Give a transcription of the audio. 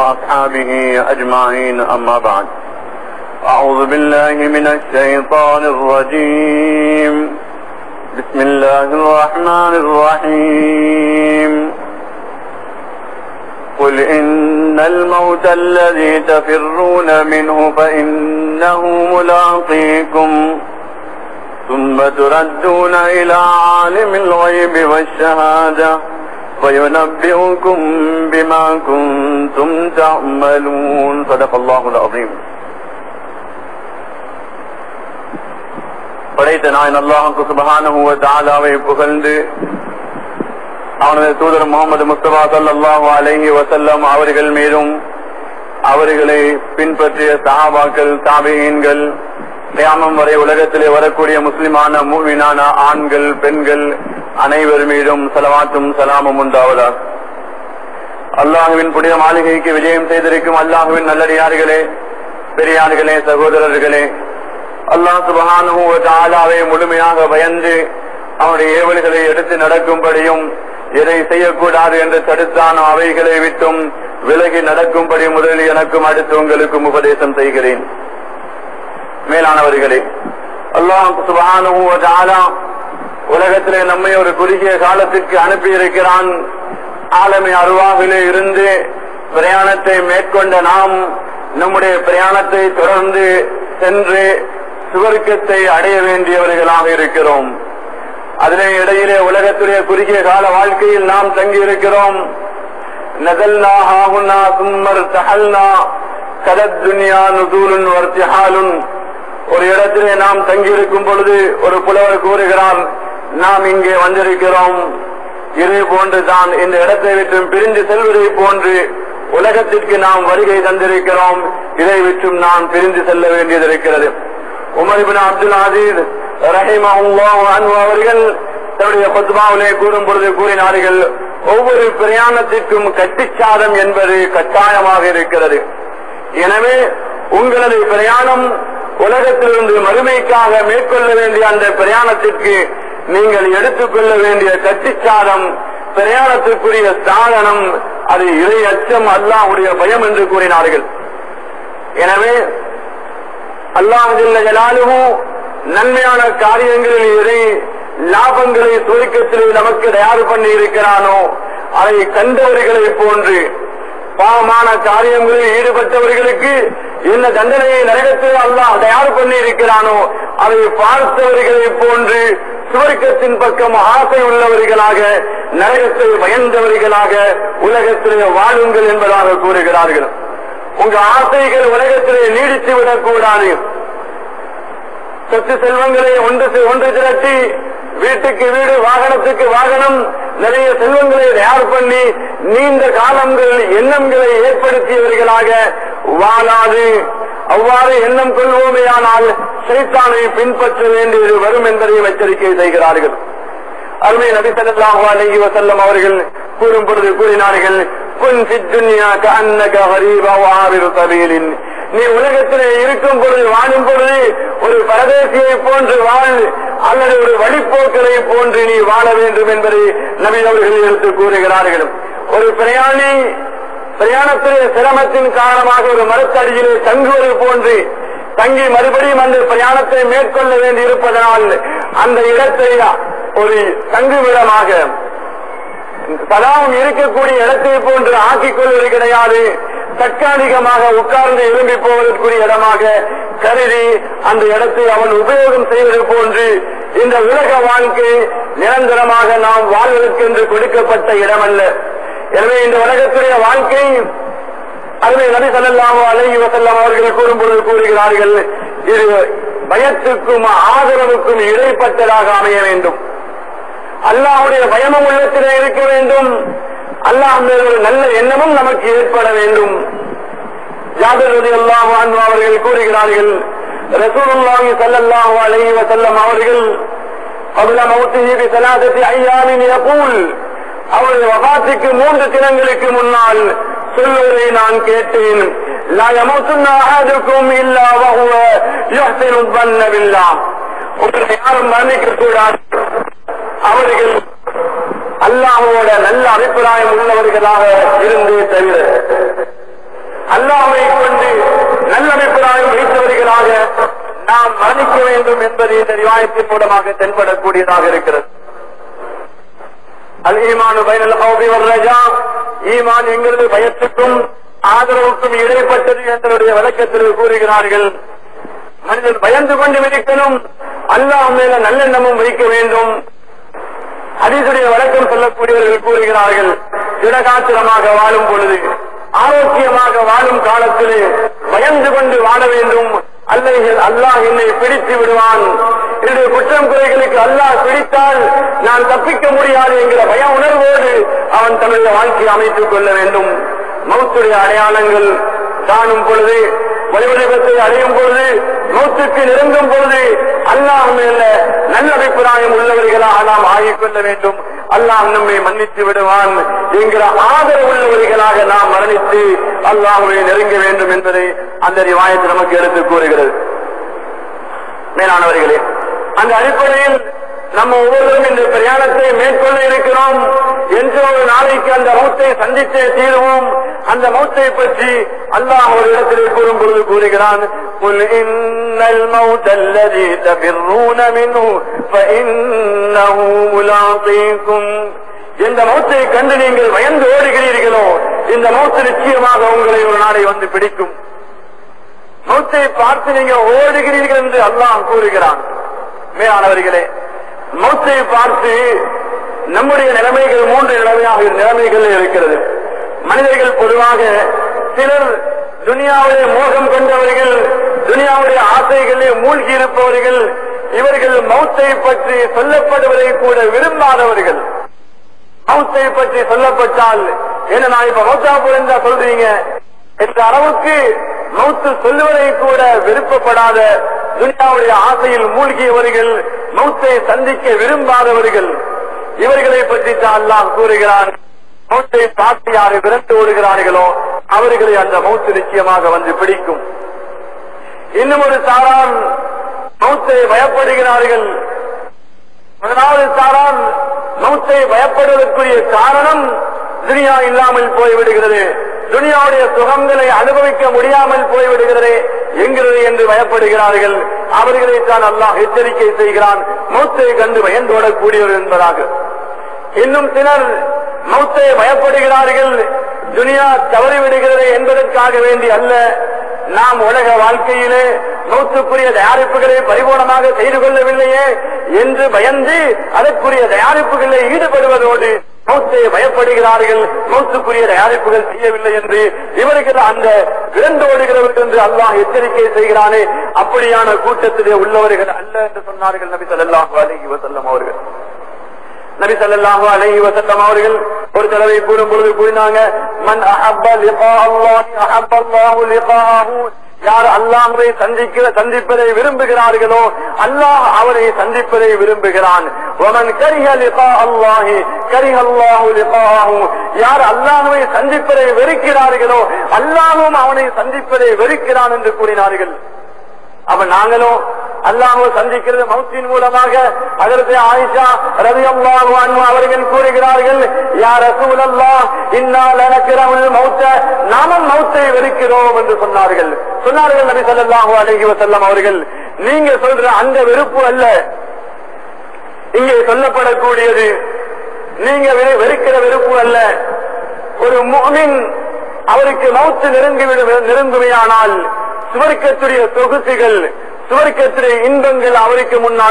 وأصحابه أجمعين أما بعد أعوذ بالله من الشيطان الرجيم بسم الله الرحمن الرحيم قل إن الموت الذي تفرون منه فإنه ملاقيكم ثم تردون إلى عالم الغيب والشهادة فينبئكم بما كنتم تعملون صدق الله العظيم. படைத்த நாயன் அல்லாஹ்வுக்கு சுப்ஹானஹு வ தஆலாவை புகழ்ந்து அவனது தூதர் முஹம்மது முஸ்தபா ஸல்லல்லாஹு அலைஹி வஸல்லம் அவர்கள் மீதும் அவர்களை பின்பற்றிய சஹாபாக்கள் தாபிஈன்கள் கியாமம் வரை உலகத்திலே வரக்கூடிய முஸ்லிமான மூமினான ஆண்கள் பெண்கள் அனைவர் மீதும் ஸலவாத்தும் ஸலாமும் உண்டாவதாக. அல்லாஹ்வின் புனித மாளிகைக்கு விஜயம் செய்திருக்கும் அல்லாஹ்வின் நல்லடியார்களே, பெரியார்களே, சகோதரர்களே, அல்லாஹ் சுப்ஹானஹு வ தஆலாவை முழுமையாக பயந்து அவனுடைய ஏவல்களை எடுத்து நடக்கும்படியும் எதை செய்யக்கூடாது என்று தடுத்தான அவைகளை விட்டும் விலகி நடக்கும்படி முதலில் எனக்கும் அடுத்து உங்களுக்கும் உபதேசம் செய்கிறேன். மேலானவர்களே, அல்லாஹ் சுப்ஹானஹு வ தஆலா உலகத்திலே நம்மை ஒரு குறுகிய காலத்திற்கு அனுப்பி இருக்கிறான். ஆலமி அருவாகிலே இருந்து பிரயாணத்தை மேற்கொண்ட நாம் நம்முடைய பிரயாணத்தை தொடர்ந்து சென்று சுவர்க்கத்தை அடைய வேண்டியவர்களாக இருக்கிறோம். அதனை இடையிலே உலகத்துடைய குறுகிய கால வாழ்க்கையில் நாம் தங்கி இருக்கிறோம். நஸல்னா ஹாஹுனா சும்மர் தஹல்னா கதத் துன்யா நுஸூலுன் வர்திஹாலுன். ஒரு இடத்திலே நாம் தங்கியிருக்கும் பொழுது ஒரு புலவர் கூறுகிறார், நாம் இங்கே வந்திருக்கிறோம், இதே போன்று தான் இந்த இடத்தை விட்டு பிரிந்து செல்வதை போன்று உலகத்திற்கு நாம் வருகை தந்திருக்கிறோம், இதை விட்டும் நாம் பிரிந்து செல்ல வேண்டியது இருக்கிறது. உமர் இப்னு அப்துல் அஸீஸ் ரஹிமஹுல்லாஹு அன்ஹு அவர்கள் தன்னுடைய குத்பாவிலே கூறும் பொழுது கூறினார்கள், ஒவ்வொரு பிரயாணத்திற்கும் கட்டிச்சாதம் என்பது கட்டாயமாக இருக்கிறது. எனவே உங்களது பிரயாணம் உலகத்திலிருந்து மறுமைக்காக மேற்கொள்ள வேண்டிய அந்த பிரயாணத்திற்கு நீங்கள் எடுத்துக்கொள்ள வேண்டிய கட்டிச்சாதம், பிரயாணத்திற்குரிய சாதனம், அது இறை அச்சம், அல்லாஹ்வுடைய பயம் என்று கூறினார்கள். எனவே அல்லாஹ் ஜல்ல ஜலாலுஹு நன்மையான காரியங்களில் எதை லாபங்களை சுவர்க்கத்தில் நமக்கு தயார் பண்ணி இருக்கிறானோ அதை கண்டவர்களை போன்று பாவமான காரியங்களில் ஈடுபட்டவர்களுக்கு என்ன தண்டனையை நரகத்தில் அல்லாஹ் தயார் பண்ணி இருக்கிறானோ அதை பார்த்தவர்களை போன்று சுவர்க்கத்தின் பக்கம் ஆசை உள்ளவர்களாக, நரகத்தை பயந்தவர்களாக உலகத்திலே வாழுங்கள் என்பதாக கூறுகிறார்கள். உங்க ஆசைகள் உலகத்திலே நீடித்து விடக்கூடாது. சொத்து செல்வங்களை ஒன்று திரட்டி வீட்டுக்கு வீடு, வாகனத்துக்கு வாகனம், நிறைய செல்வங்களை தயார் பண்ணி நீண்ட காலங்கள் எண்ணங்களை ஏற்படுத்தியவர்களாக வாழாது. அவ்வாறு எண்ணம் கொள்வோமேயானால் ஷைத்தானை பின்பற்ற வேண்டியது வரும் என்பதையும் எச்சரிக்கை செய்கிறார்கள். அருமை நபி ஸல்லல்லாஹு அலைஹி வஸல்லம் அவர்கள் கூறும் பொழுது கூறினார்கள், குன் ஃபித் துன்யா கஅன்னக கரீப வ ஆபிரு சபீலின். நீ உலகத்திலே இருக்கும் பொழுது, வாழும் பொழுது ஒரு பரதேசியை போன்று வாழ், அல்லது ஒரு வழிப்போக்கரை போன்று நீ வாழ வேண்டும் என்பதை நபி அவர்கள் எடுத்து கூறுகிறார்கள். ஒரு பிரயாணி பிரயாணத்திலே சிரமத்தின் காரணமாக ஒரு மரத்தடியிலே தங்குவது போன்று தங்கி மறுபடியும் அந்த பிரயாணத்தை மேற்கொள்ள வேண்டி இருப்பதனால் அந்த இடத்தை ஒரு தங்குமிடமாக சதாவும் இருக்கக்கூடிய இடத்தை போன்று ஆக்கிக் கொள்வது கிடையாது. தற்காலிகமாக உட்கார்ந்து எழும்பி போவதற்குரிய இடமாக கருதி அந்த இடத்தை அவன் உபயோகம் செய்வது போன்று இந்த உலக வாழ்க்கை நிரந்தரமாக நாம் வாழ்வதற்கென்று கொடுக்கப்பட்ட இடமல்ல. எனவே இந்த உலகத்துடைய வாழ்க்கை, அதுவே நபி ஸல்லல்லாஹு அலைஹி வஸல்லம் அவர்கள் கூறும்பொழுது கூறுகிறார்கள், இது பயத்துக்கும் ஆதரவுக்கும் இடைப்பட்டதாக அமைய வேண்டும். அல்லாஹ்வுடைய பயமும் உள்ளத்திலே இருக்க வேண்டும், அல்லாஹ் மேல் ஒரு நல்ல எண்ணமும் நமக்கு ஏற்பட வேண்டும். ஜாபிர் ரலியல்லாஹு அன்ஹு அவர்கள் கூறுகிறார்கள், ரசூலுல்லாஹி ஸல்லல்லாஹு அலைஹி வஸல்லம் அவர்கள் قبل موته بثلاثة أيام يقول, அவருடைய வஃபாத்துக்கு 3 தினங்களுக்கு முன்னால் சொல்வதை நான் கேட்டேன், லா யமூத்துன்ன அஹதுக்கும் இல்லா வஹுவ யுஹ்சினு ظن بالله. உங்களை யாரும் மரணிக்க கூடாது, அவர்கள் அல்லாஹ்வோட நல்ல அபிப்பிராயம் உள்ளவர்களாக இருந்தே தவிர. நாம் மரணிக்க வேண்டும் என்பது இந்த ரிவாயத்தின் மூலமாக தென்படக்கூடியதாக இருக்கிறது. அல் ஈமானு பைனல் ஹௌஃபி வல் ரஜா, ஈமான் என்கிறது பயத்துக்கும் ஆதரவுக்கும் இடைப்பட்டது எங்களுடைய விளக்கத்தில் கூறுகிறார்கள். மனிதன் பயந்து கொண்டு இருக்கணும், அல்லாஹ் மேல நல்லெண்ணமும் வைக்க வேண்டும். ஹதீஸுடைய வழக்கம் சொல்லக்கூடியவர்கள் கூறுகிறார்கள், திடகாத்திரமாக வாழும் பொழுது, ஆரோக்கியமாக வாழும் காலத்திலே பயந்து கொண்டு வாழ வேண்டும். அல்லாஹ் என்னை பிடித்து விடுவான், என்னுடைய குற்றம் குறைகளுக்கு அல்லாஹ் பிடித்தால் நான் தப்பிக்க முடியாது என்கிற பய உணர்வோடு அவன் தன்னுடைய வாழ்க்கையை அமைத்துக் கொள்ள வேண்டும். மௌத்துடைய அடையாளங்கள் காணும் பொழுது, வலிவடிவத்தை அடையும் பொழுது, மௌத்துக்கு நெருங்கும் பொழுது அல்லாஹ் மேல நல்ல அபிப்பிராயம் உள்ளவர்களாக நாம் ஆகிக்கொள்ள வேண்டும். அல்லாஹ் நம்மை மன்னித்து விடுவான் என்கிற ஆதரவு உள்ளவர்களாக நாம் மரணித்து அல்லாஹ்வை நெருங்க வேண்டும் என்பதை அந்த ரிவாயத் நமக்கு எடுத்து கூறுகிறது. மேலானவர்களே, அந்த அடிப்படையில் நம்ம ஒவ்வொருவரும் இந்த பிரயாணத்தை மேற்கொள்ள இருக்கிறோம். என்று ஒரு நாளைக்கு அந்த மௌத்தை சந்தித்தே தீருவோம். அந்த மௌத்தை பற்றி அல்லாஹ் ஒரு இடத்திலே கூறும் பொழுது கூறுகிறான், குல் இன்னல் மௌத்தல்லதி தஃபிர்ரூன மின்ஹு ஃபஇன்னஹு முலாகீகும். இந்த மௌத்தை கண்டு நீங்கள் பயந்து ஓடுகிறீர்களோ, இந்த மௌத்து நிச்சயமாக உங்களை ஒரு நாளை வந்து பிடிக்கும். மௌத்தை பார்த்து நீங்க ஓடுகிறீர்கள் என்று அல்லாஹ் கூறுகிறான். மேலானவர்களே, மௌத்தை பார்த்து நம்முடைய நிலைமைகள் 3 நிலைமைகள் இருக்கிறது. மனிதர்கள் பொதுவாக சிலர் துனியாவுடைய மோகம் கொண்டவர்கள், துனியாவுடைய ஆசைகளே மூழ்கி இருப்பவர்கள். இவர்கள் மௌத்தை பற்றி சொல்லப்படுவதை கூட விரும்பாதவர்கள். மௌத்தை பற்றி சொல்லப்பட்டால் என்ன, நான் இப்ப மௌத்தா போறேன் சொல்றீங்க என்ற அளவுக்கு மௌத்து சொல்லுவதை கூட விருப்பப்படாத, துனியாவுடைய ஆசையில் மூழ்கியவர்கள், மௌத்தை சந்திக்க விரும்பாதவர்கள். இவர்களை பற்றி தான் அல்லாஹ் கூறுகிறான், மௌத்தை பார்த்து யாரை விரண்டு ஓடுகிறார்களோ அவர்களை அந்த மௌத்து நிச்சயமாக வந்து பிடிக்கும். இன்னும் ஒரு சாரான் மௌத்தை பயப்படுகிறார்கள். முதலாவது சாரான் மௌத்தை பயப்படுவதற்குரிய காரணம் துனியா இல்லாமல் போய்விடுகிறது, துனியாவுடைய சுகங்களை அனுபவிக்க முடியாமல் போய்விடுகிறது என்கிறது என்று பயப்படுகிறார்கள். அவர்களைத்தான் அல்லாஹ் எச்சரிக்கை செய்கிறான், மௌத்தை கண்டு பயந்தோடக்கூடியவர் என்பதாக. இன்னும் சிலர் மௌத்தை பயப்படுகிறார்கள், துனியா தவறிவிடுகிறது என்பதற்காக வேண்டி அல்ல, நாம் உலக வாழ்க்கையிலே மௌத்துக்குரிய தயாரிப்புகளை பரிபூர்ணமாக செய்து கொள்ளவில்லையே என்று பயந்து அதற்குரிய தயாரிப்புகளில் ஈடுபடுவதோடு மௌத்தை பயப்படுகிறார்கள், மௌத்துக்குரிய தயாரிப்புகள் செய்யவில்லை என்று இவர்கள் அந்த விரண்டோடுகிறவர்கள் என்று அல்லாஹ் எச்சரிக்கை செய்கிறானே, அப்படியான கூட்டத்திலே உள்ளவர்கள் அல்ல என்று சொன்னார்கள் நபி ஸல்லல்லாஹு அலைஹி வஸல்லம் அவர்கள். நபி ஸல்லல்லாஹு அலைஹி வஸல்லம் அவர்கள் ஒரு தடவை கூறும் பொழுது கூறினாங்க, மன் அஹப்ப லிகா அல்லாஹி அஹப்ப அல்லாஹு லிகாஹு. யார் அல்லாஹ்வை சந்திப்பதை விரும்புகிறார்களோ அல்லாஹ் அவரை சந்திப்பதை விரும்புகிறான். வமன் கரிஹ லிகா அல்லாஹி கரிஹ அல்லாஹு லிகாஹு. யார் அல்லாஹ்வை சந்திப்பதை வெறுக்கிறார்களோ அல்லாஹ்வும் அவனை சந்திப்பதை வெறுக்கிறான் என்று கூறினார்கள். அப்ப நாங்களும் அல்லாஹ்வை சந்திக்கிறது மௌத்தின் மூலமாக. ஹஜ்ரத் ஆயிஷா ரலியல்லாஹு அன்ஹா அவர்கள் கூறுகிறார்கள், யா ரசூலல்லாஹ் இன்னா லனக்ரஹுல் மௌத்த, நாமும் மௌத்தை வெறுக்கிறோம் என்று சொன்னார்கள். நபி ஸல்லல்லாஹு அலைஹி வஸல்லம் அவர்கள், நீங்க சொல்ற அந்த வெறுப்பு அல்ல இங்கே சொல்லப்படக்கூடியது, நீங்க வெறுக்கிற வெறுப்பு அல்ல. ஒரு முஃமின் அவருக்கு மௌத்து நெருங்குமையானால் சுவர்க்கத்துடைய சொகுசுகள், சுவர்க்கத்துடைய இன்பங்கள் அவருக்கு முன்னால்